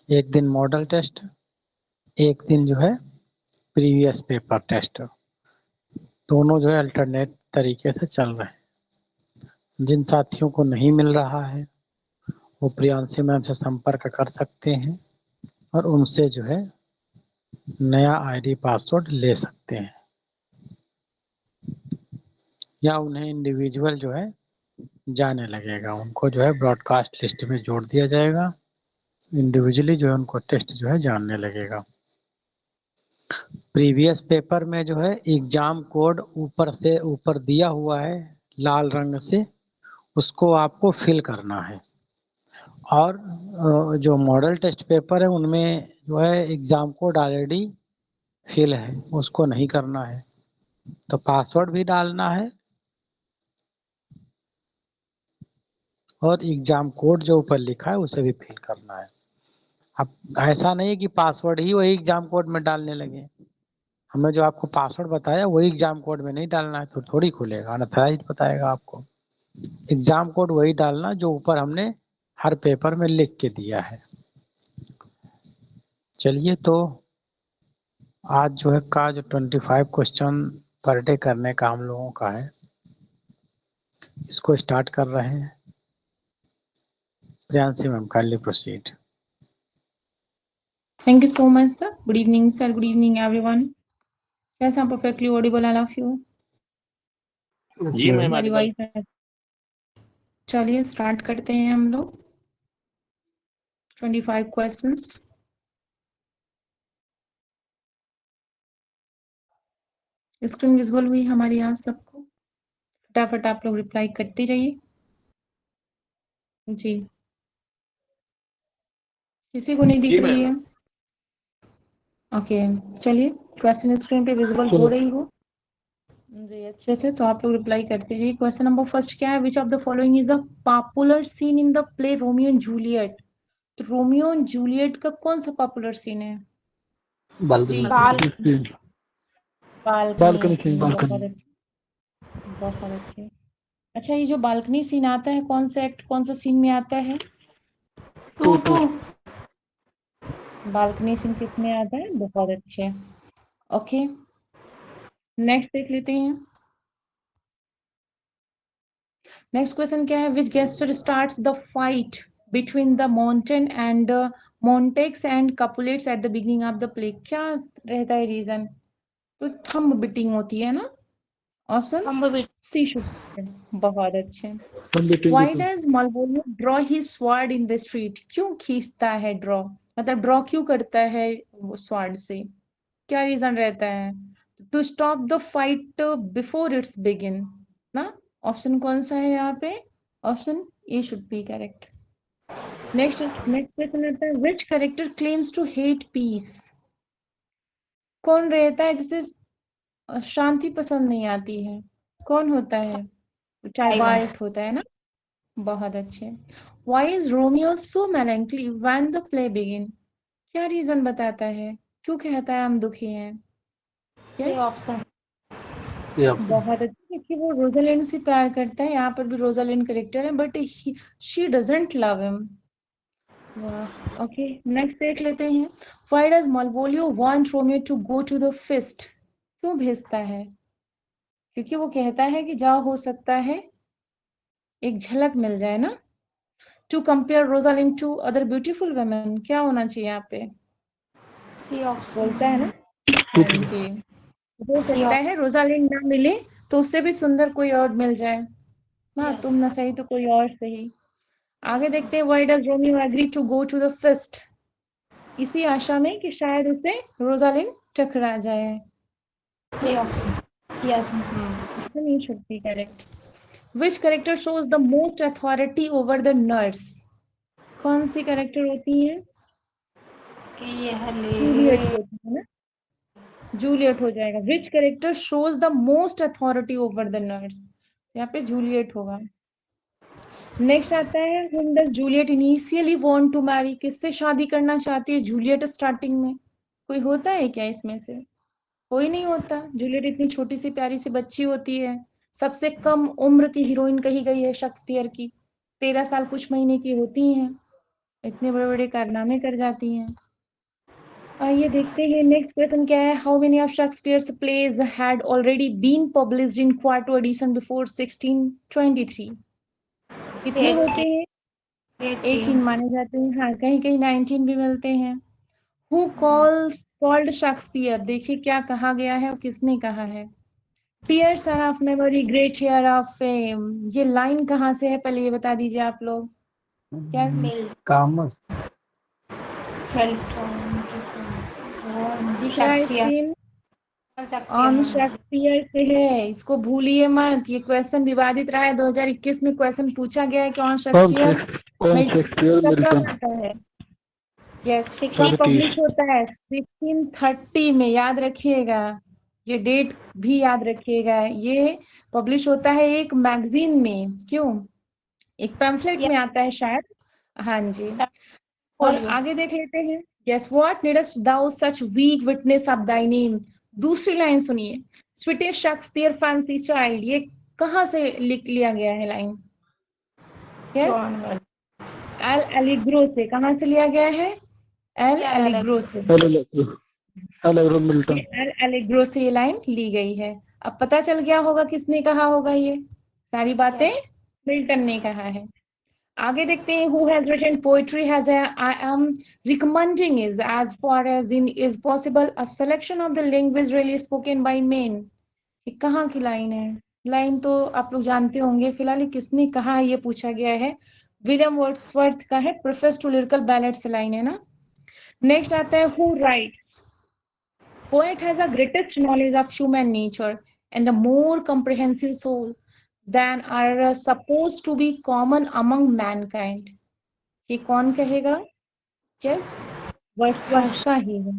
एक दिन model test, एक दिन जो है प्रीवियस पेपर टेस्ट। दोनों जो है अल्टरनेट तरीके से चल रहे हैं। जिन साथियों को नहीं मिल रहा है वो प्रियांशी मैम से संपर्क कर सकते हैं और उनसे जो है नया आईडी पासवर्ड ले सकते हैं, या उन्हें इंडिविजुअल जो है जाने लगेगा, उनको जो है ब्रॉडकास्ट लिस्ट में जोड़ दिया जाएगा। इंडिविजुअली जो है उनको टेस्ट जो है जानने लगेगा। प्रीवियस पेपर में जो है एग्जाम कोड ऊपर से ऊपर दिया हुआ है लाल रंग से, उसको आपको फिल करना है। और जो मॉडल टेस्ट पेपर है उनमें जो है एग्जाम कोड ऑलरेडी फिल है, उसको नहीं करना है। तो पासवर्ड भी डालना है और एग्जाम कोड जो ऊपर लिखा है उसे भी फिल करना है। अब ऐसा नहीं कि पासवर्ड ही वही एग्जाम कोड में डालने लगे। हमें जो आपको पासवर्ड बताया वही एग्जाम कोड में नहीं डालना है, तो थोड़ी खुलेगा, अनऑथराइज्ड बताएगा आपको। एग्जाम कोड वही डालना जो ऊपर हमने हर पेपर में लिख के दिया है। चलिए, तो आज जो है का जो 25 क्वेश्चन पर डे करने का हम लोगों का है, इसको स्टार्ट कर रहे हैं। Priyanshi ma'am, kindly proceed. Thank you so much, sir. Good evening, sir. Good evening, everyone. Yes, I'm perfectly audible. I love you. जी मैम हमारी वाइफ है। चलिए स्टार्ट करते हैं हम लोग। 25 क्वेश्चंस। स्क्रीन विजुअल हुई हमारी आप सबको? फटाफट आप लोग रिप्लाई करते जाइए। जी, किसी को नहीं दिख रही है? ओके, चलिए क्वेश्चन स्क्रीन पे विजिबल हो रही हो जी अच्छे से, तो आप लोग रिप्लाई करते जाइए। क्वेश्चन नंबर फर्स्ट क्या है? Which of the following is the popular seen in the play Romeo and Juliet? तो रोमियो एंड जूलियट का कौन सा पॉपुलर सीन है? बालकनी बहुत अच्छे, बहुत अच्छे। अच्छा, ये जो बालकनी सीन आता है कौन सा एक्ट, कौन सा सीन में आता है? 2 बालकनी सीन किसमें आता है? बहुत अच्छे। ओके, नेक्स्ट देख लेते हैं। नेक्स्ट क्वेश्चन क्या है? Which jester starts the fight between the mountain and Montagues and Capulets at the beginning of the play? क्या रहता है रीजन? तो थंब बिटिंग होती है ना। Option C should. बहुत अच्छे। Why does Malvolio draw his sword in the street? क्यों खींचता है ड्रॉ, मतलब ड्रॉ क्यों करता है स्वॉर्ड से? क्या रीजन रहता है? To stop the fight before it's begin ना। ऑप्शन कौन सा है यहाँ पे? Option A should be correct. Next question आता है which character claims to hate peace? कौन रहता है जिसे शांति पसंद नहीं आती है? कौन होता है? टाइबाल्ट होता है ना। बहुत अच्छे। Why is Romeo so melancholy when the play begin? क्या रीजन बताता है, क्यों कहता है हम दुखी हैं? यस, बहुत अच्छे, क्योंकि वो रोजालिंड से प्यार करता है। यहाँ पर भी रोजालिंड करेक्टर है, but she doesn't love him. वाह, ओके नेक्स्ट देख लेते हैं। Why does Malvolio want Romeo to go to the feast? क्यों भेजता है? क्योंकि वो कहता है कि जाओ, हो सकता है एक झलक मिल जाए ना। To compare Rosalind to other beautiful women, क्या होना चाहिए यहाँ पे? बोलता है ना। हाँ जी, हो सकता है रोजालिंड ना मिले तो उससे भी सुंदर कोई और मिल जाए ना। तुम ना सही तो कोई और सही। आगे देखते हैं। Why does Romeo agree to go to the fest? इसी आशा में कि शायद उसे रोजालिंड टकरा जाए। Option A should be correct. Which character shows the most authority over the nurse? कौन सी कैरेक्टर होती है? जूलियट होती है ना। जूलियट हो जाएगा। Which character shows the most authority over the nurse? यहाँ पे जूलियट होगा। नेक्स्ट आता है whom does Juliet initially want to marry? किससे शादी करना चाहती है जूलियट स्टार्टिंग में? कोई होता है क्या इसमें से? कोई नहीं होता। जूलियट इतनी छोटी सी प्यारी सी बच्ची होती है, सबसे कम उम्र की हीरोइन कही गई है शेक्सपियर की, 13 साल कुछ महीने की होती हैं। इतने बड़े बड़े कारनामे कर जाती हैं। आइए देखते हैं नेक्स्ट क्वेश्चन क्या है। How many of Shakespeare's plays had already been published in quarto edition before 1623? कितने होते हैं? 18 माने जाते हैं। हाँ, कहीं कहीं 19 भी मिलते हैं। हु कॉल्ड शेक्सपियर, देखिए क्या कहा गया है और किसने कहा है। Dear son of memory great heir of fame, ये लाइन कहाँ से है पहले ये बता दीजिए आप लोग। क्या कामस दिख रहा है स्क्रीन? ऑन शेक्सपियर से है, इसको भूलिए मत। ये क्वेश्चन विवादित रहा है। 2021 में क्वेश्चन पूछा गया है कि ऑन शेक्सपियर शेक्सपियर कब आता है। यस, कब पब्लिश होता है? 1630 में, याद रखिएगा। ये डेट भी याद रखिएगा। ये पब्लिश होता है एक मैगजीन में, क्यों, एक पैम्फलेट में आता है शायद। हाँ जी। और आगे देख लेते हैं। Guess what needest thou such weak witness of thy name? दूसरी लाइन सुनिए। स्वीटेस्ट शेक्सपियर फैंसी चाइल्ड, ये कहाँ से लिख लिया गया है लाइन? यस, एल एलिग्रो से। कहाँ से लिया गया है? एल एलिग्रो से। एल एलिग्रो से ये लाइन ली गई है। अब पता चल गया होगा किसने कहा होगा ये सारी बातें। मिल्टन ने कहा है। आगे देखते हैं। Who has written poetry has I am recommending is as far as in is possible a selection of the language really spoken by men। ये कहाँ की लाइन है? लाइन तो आप लोग जानते होंगे। फिलहाल ये किसने कहा है ये पूछा गया है। विलियम वर्ड्सवर्थ का है। प्रेफेस टू लिरिकल बैलेट से लाइन है ना। नेक्स्ट आता है who writes। Poet has a greatest knowledge of human nature and a more comprehensive soul than are supposed to be common among mankind। ये कौन कहेगा? यस, वर्ड्सवर्थ का ही है।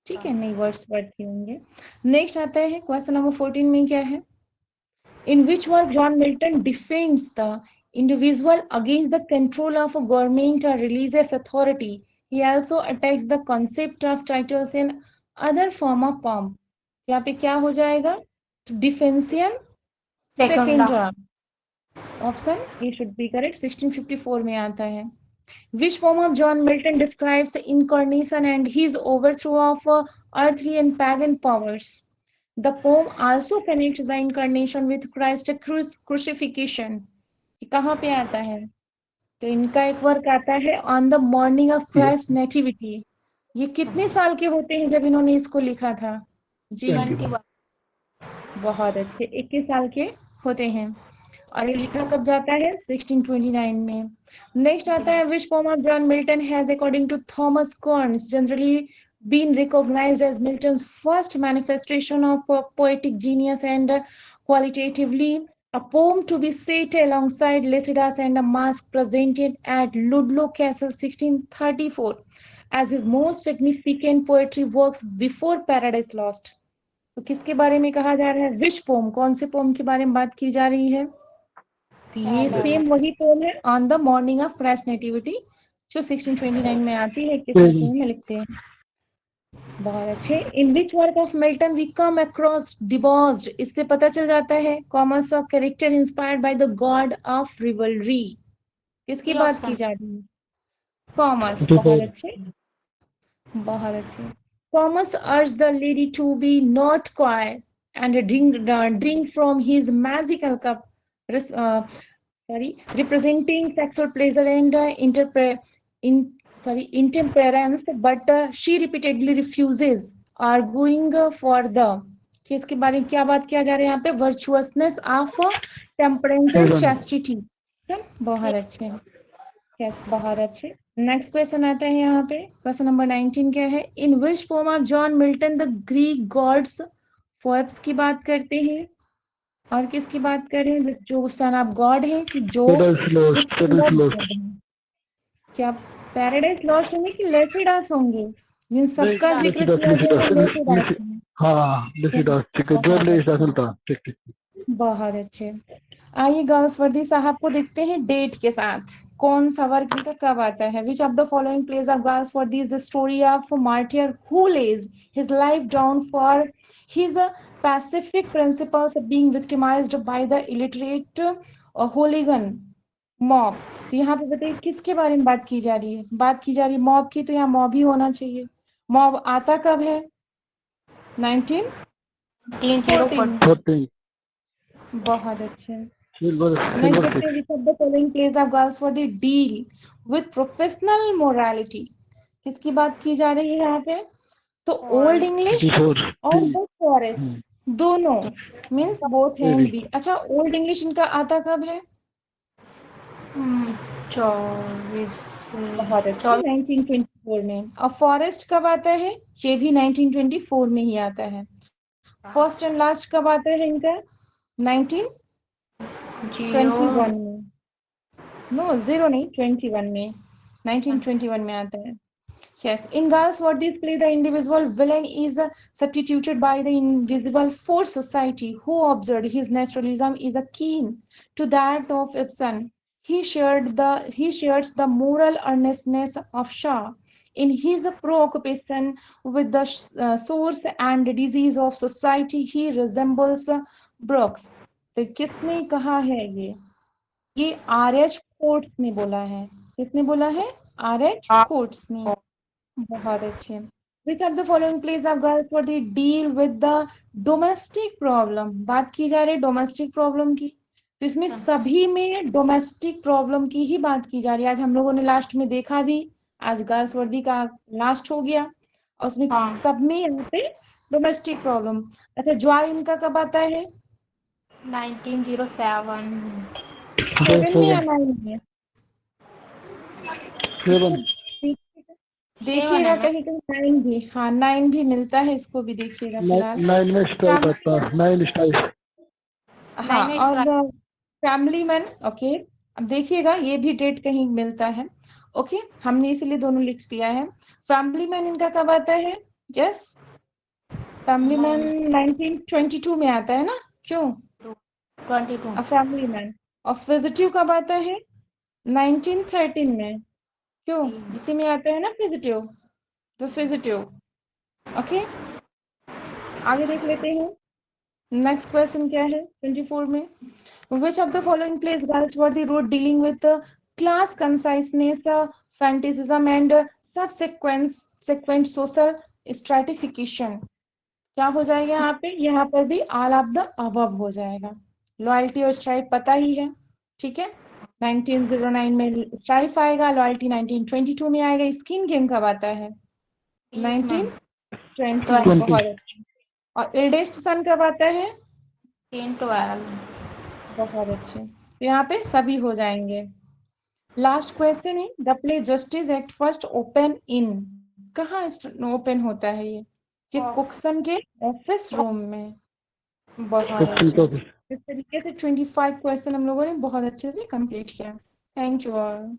ठीक है, नहीं वर्ड्सवर्थ ही होंगे। नेक्स्ट आता है क्वेश्चन नंबर 14 में क्या है। In which work John Milton defends the individual against the control of a government or religious authority. He also attacks the concept of titles and other form of pomp। यहाँ पे क्या हो जाएगा? Defensio Secunda. Option A should be correct. 1654 में आता है। Which poem of John Milton describes the incarnation and his overthrow of earthly and pagan powers? The poem also connects the incarnation with Christ's crucifixion। कहाँ पे आता है? तो इनका एक वर्क आता है on the morning of Christ nativity. ये कितने साल के होते हैं जब इन्होंने इसको लिखा था? जी, बहुत अच्छे, 21 साल के होते हैं। और ये लिखा कब जाता है? 1629 में। नेक्स्ट आता है which poem of John Milton has according to Thomas Corns generally been recognized as Milton's first manifestation of poetic genius and qualitatively a poem to be set alongside Lycidas and a masque presented at Ludlow Castle 1634 as his most significant poetry works before Paradise Lost। तो किसके बारे में कहा जा रहा है? विच pome, कौन से पोम के बारे में बात की जा रही है? तो ये सेम वही पोम है on the morning of Christ nativity जो 1629 में आती है। किस में लिखते हैं? बहुत अच्छे। In which work of Milton we come across debauched, इससे पता चल जाता है Comus of character inspired by the god of revelry. किसकी बात की जा रही है? कॉमर्स। बहुत अच्छे, बहुत अच्छे। Thomas urged the lady to be not quiet and drink from his magical cup, representing sexual pleasure and intemperance, but she repeatedly refuses, arguing for the। किसके बारे में क्या बात किया जा रहा है यहाँ पे? Virtuousness of temperance and chastity. Sir बहुत अच्छे, यस बहुत अच्छे। नेक्स्ट क्वेश्चन आता है यहाँ पे। क्वेश्चन नंबर 19 क्या है? In which poem of John Milton the Greek gods Phoebus की बात करते हैं और किसकी बात करें? जो सन ऑफ गॉड है कि जो क्या पैराडाइज लॉस्ट होंगे कि लेसिडास होंगे? इन सबका जिक्र किया गया है लेसिडास में। हाँ बहुत अच्छे। आइए गर्ल्स वर्दी साहब को देखते हैं डेट के साथ। कौन सा वर्क इनका कब आता है? Which of the following plays of Galsworthy is the story of martyr who lays his life down for his pacific principles of being victimized by the illiterate hooligan mob. तो यहाँ पे बताइए किसके बारे में बात की जा रही है? बात की जा रही है मॉब की, तो यहाँ मॉब ही होना चाहिए। मॉब आता कब है? 1914। 14 बहुत अच्छे। सिल्वर नेक्स्ट सिल्वर देखते हैं, which of the following plays of girls for the deal with professional morality? किसकी बात की जा रही है यहाँ पे? तो ओल्ड इंग्लिश 34 और द फॉरेस्ट दोनों मीन्स बोथ हैं Maybe. भी। अच्छा, ओल्ड इंग्लिश इनका आता कब है? 24 बहुत अच्छे, 1924 में। और फॉरेस्ट कब आता है? ये भी 1924 में ही आता है। फर्स्ट एंड लास्ट कब आता है इनका? 1921 में। नो, 0 नहीं, 21 में। 1921 में आता है। Yes, in Girls What These Play, the individual villain is substituted by the invisible force society, who observed his naturalism is akin to that of Ibsen. He shares the moral earnestness of Shaw in his preoccupation with the source and disease of society. He resembles Brooks. तो किसने कहा है ये R.H. Quotes ने बोला है। किसने बोला है? R.H. कोट्स ने। बहुत अच्छे। Which of the following plays of girls for the deal with the domestic problem? बात की जा रही है डोमेस्टिक प्रॉब्लम की, तो इसमें सभी में डोमेस्टिक प्रॉब्लम की ही बात की जा रही है। आज हम लोगों ने लास्ट में देखा भी, आज गर्ल्स वर्दी का लास्ट हो गया और उसमें सब में यहाँ पे डोमेस्टिक प्रॉब्लम। अच्छा, जॉय इनका कब आता है? 1907 7 में या 9 में? 7 देखिएगा कहीं कहीं 9 भी, हाँ 9 भी मिलता है, इसको भी देखिएगा फिलहाल। 9 में स्ट्राइक आता है 9 स्ट्राइक हाँ, और फैमिली मैन, ओके। अब देखिएगा ये भी डेट कहीं मिलता है, ओके, हमने इसीलिए दोनों लिख दिया है। फैमिली मैन इनका कब आता है? यस, फैमिली मैन 1922 में आता है ना, क्यों? 22 फैमिली मैन। और फिजिटिव कब आता है? 1913 में, क्यों? इसी में आता है ना फिजिटिव, तो फिजिटिव, ओके। आगे देख लेते हैं, नेक्स्ट क्वेश्चन क्या है 24 में। Which of the following plays girls were the road dealing with class conciseness, fantasism and subsequent social stratification? क्या हो जाएगा यहाँ पे? यहाँ पर भी all of the above हो जाएगा। लॉयल्टी और स्ट्राइप पता ही है, ठीक है। 1909 में स्ट्राइप आएगा, लॉयल्टी 1922 में आएगा। स्किन गेम कब आता है? 1920 में। बहुत अच्छा। और एल्डेस्ट सन कब आता है? 10-12 बहुत अच्छे, तो यहाँ पे सभी हो जाएंगे। लास्ट क्वेश्चन है, the play justice act first open in, कहाँ ओपन होता है ये? कुक्सन के ऑफिस रूम में। बहुत अच्छे। इस तरीके से 25 क्वेश्चन हम लोगों ने बहुत अच्छे से कंप्लीट किया। Thank you all.